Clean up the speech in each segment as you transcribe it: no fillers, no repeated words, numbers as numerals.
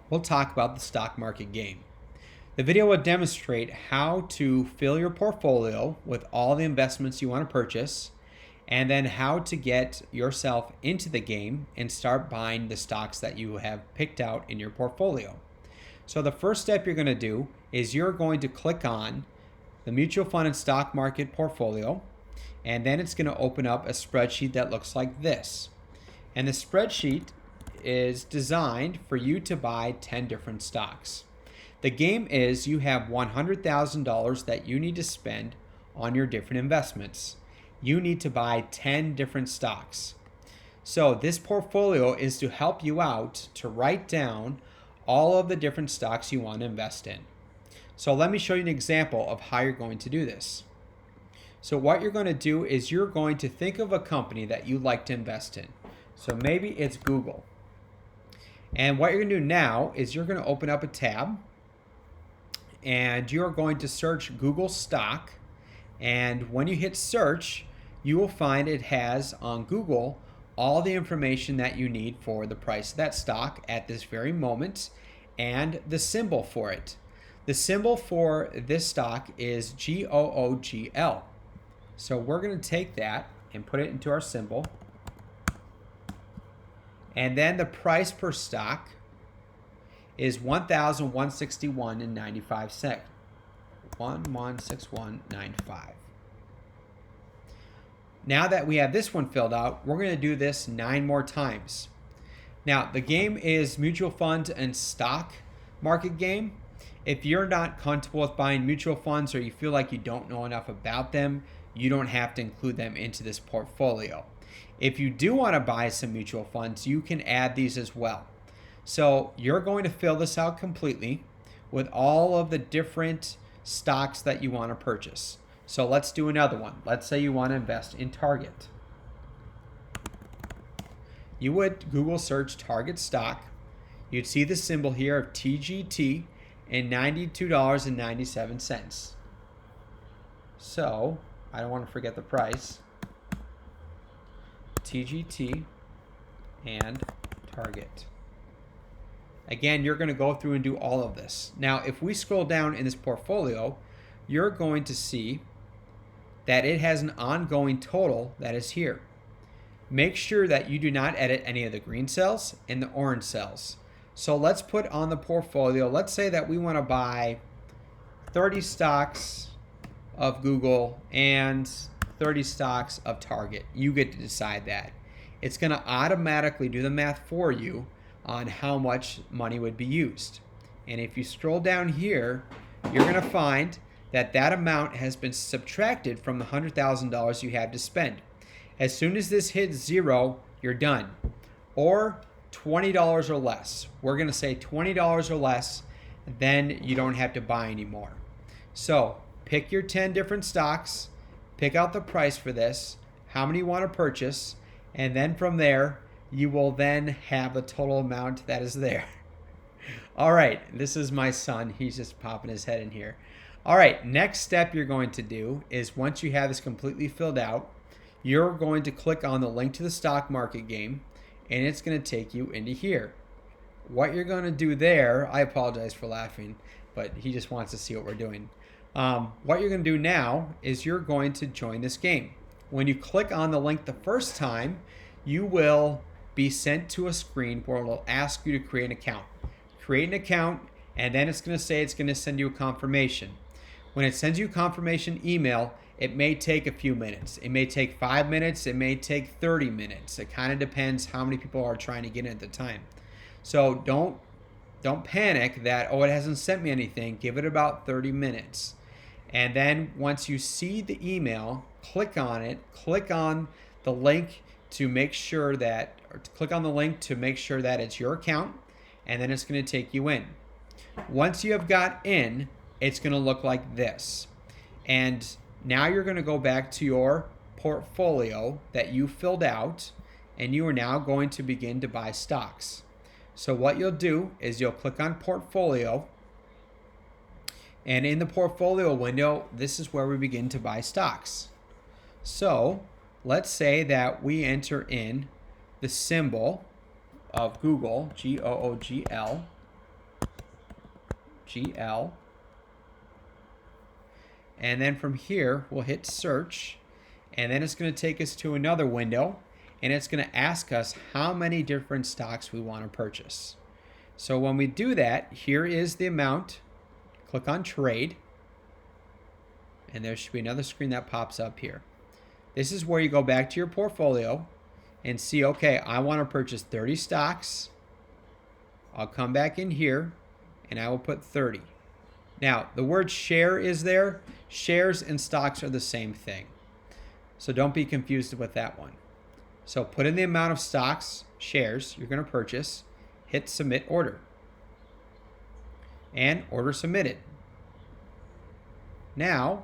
we'll talk about the stock market game. The video will demonstrate how to fill your portfolio with all the investments you want to purchase, and then how to get yourself into the game and start buying the stocks that you have picked out in your portfolio. So the first step you're going to do is you're going to click on the mutual fund and stock market portfolio, and then it's going to open up a spreadsheet that looks like this. And the spreadsheet is designed for you to buy 10 different stocks. The game is you have $100,000 that you need to spend on your different investments. You need to buy 10 different stocks. So this portfolio is to help you out to write down all of the different stocks you want to invest in. So let me show you an example of how you're going to do this. So what you're going to do is you're going to think of a company that you'd like to invest in. So maybe it's Google. And what you're going to do now is you're going to open up a tab and you're going to search Google stock. And when you hit search, you will find it has on Google all the information that you need for the price of that stock at this very moment and the symbol for it. The symbol for this stock is GOOGL. So we're going to take that and put it into our symbol. And then the price per stock is $1,161.95. 1161.95. Now that we have this one filled out, we're going to do this 9 more times. Now, the game is mutual fund and stock market game. If you're not comfortable with buying mutual funds or you feel like you don't know enough about them, you don't have to include them into this portfolio. If you do want to buy some mutual funds, you can add these as well. So you're going to fill this out completely with all of the different stocks that you want to purchase. So let's do another one. Let's say you want to invest in Target. You would Google search Target stock. You'd see the symbol here of TGT and $92.97. So I don't want to forget the price. TGT and Target. Again, you're going to go through and do all of this. Now, if we scroll down in this portfolio, you're going to see that it has an ongoing total that is here. Make sure that you do not edit any of the green cells and the orange cells. So let's put on the portfolio, let's say that we want to buy 30 stocks of Google and 30 stocks of Target. You get to decide that. It's going to automatically do the math for you on how much money would be used. And if you scroll down here, you're going to find that that amount has been subtracted from the $100,000 you have to spend. As soon as this hits 0, you're done. Or $20 or less. We're going to say $20 or less, then you don't have to buy anymore. So pick your 10 different stocks, pick out the price for this, how many you want to purchase, and then from there, you will then have the total amount that is there. All right, this is my son. He's just popping his head in here. All right, next step you're going to do is once you have this completely filled out, you're going to click on the link to the stock market game, and it's going to take you into here. What you're going to do there, I apologize for laughing, but he just wants to see what we're doing. What you're going to do now is you're going to join this game. When you click on the link the first time, you will be sent to a screen where it'll ask you to create an account. Create an account, and then it's going to say it's going to send you a confirmation. When it sends you a confirmation email, it may take a few minutes. It may take 5 minutes. It may take 30 minutes. It kind of depends how many people are trying to get in at the time. So don't panic that, oh, it hasn't sent me anything. Give it about 30 minutes. And then once you see the email, click on it. Click on the link to make sure that, it's your account, and then it's going to take you in. Once you have got in, it's going to look like this. And now you're going to go back to your portfolio that you filled out, and you are now going to begin to buy stocks. So what you'll do is you'll click on portfolio, and in the portfolio window, this is where we begin to buy stocks. So let's say that we enter in the symbol of Google, GOOGL, GL. And then from here, we'll hit search. And then it's going to take us to another window. And it's going to ask us how many different stocks we want to purchase. So when we do that, here is the amount. Click on trade. And there should be another screen that pops up here. This is where you go back to your portfolio and see, okay, I want to purchase 30 stocks. I'll come back in here and I will put 30. Now, the word share is there. Shares and stocks are the same thing. So don't be confused with that one. So put in the amount of stocks, shares, you're going to purchase. Hit submit order. And order submitted. Now,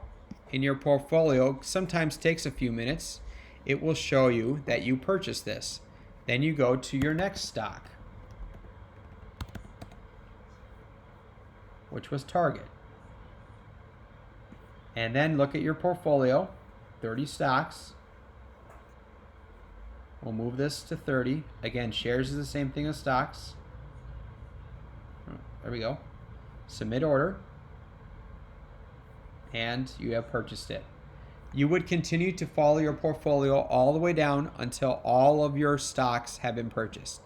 in your portfolio, sometimes takes a few minutes, it will show you that you purchased this. Then you go to your next stock, which was Target. And then look at your portfolio, 30 stocks. We'll move this to 30. Again, shares is the same thing as stocks. There we go. Submit order. And you have purchased it. You would continue to follow your portfolio all the way down until all of your stocks have been purchased.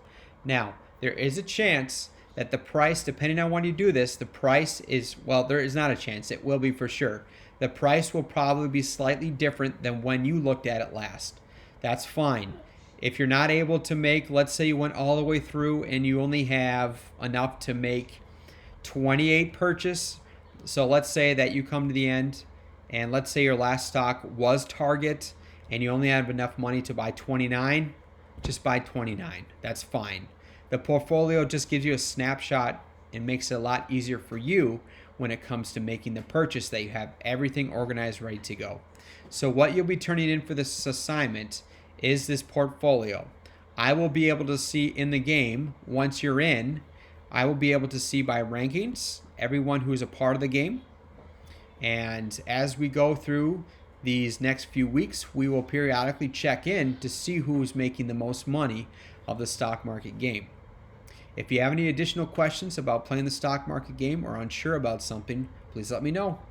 Now, there is a chance that the price, depending on when you do this, the price is, well, there is not a chance. It will be for sure. The price will probably be slightly different than when you looked at it last. That's fine. If you're not able to make, let's say you went all the way through and you only have enough to make 28 purchase. So let's say that you come to the end and let's say your last stock was Target and you only have enough money to buy 29, just buy 29. That's fine. The portfolio just gives you a snapshot and makes it a lot easier for you when it comes to making the purchase, that you have everything organized, ready to go. So what you'll be turning in for this assignment is this portfolio. I will be able to see in the game, once you're in, I will be able to see by rankings everyone who's a part of the game. And as we go through these next few weeks, we will periodically check in to see who's making the most money of the stock market game. If you have any additional questions about playing the stock market game or unsure about something, please let me know.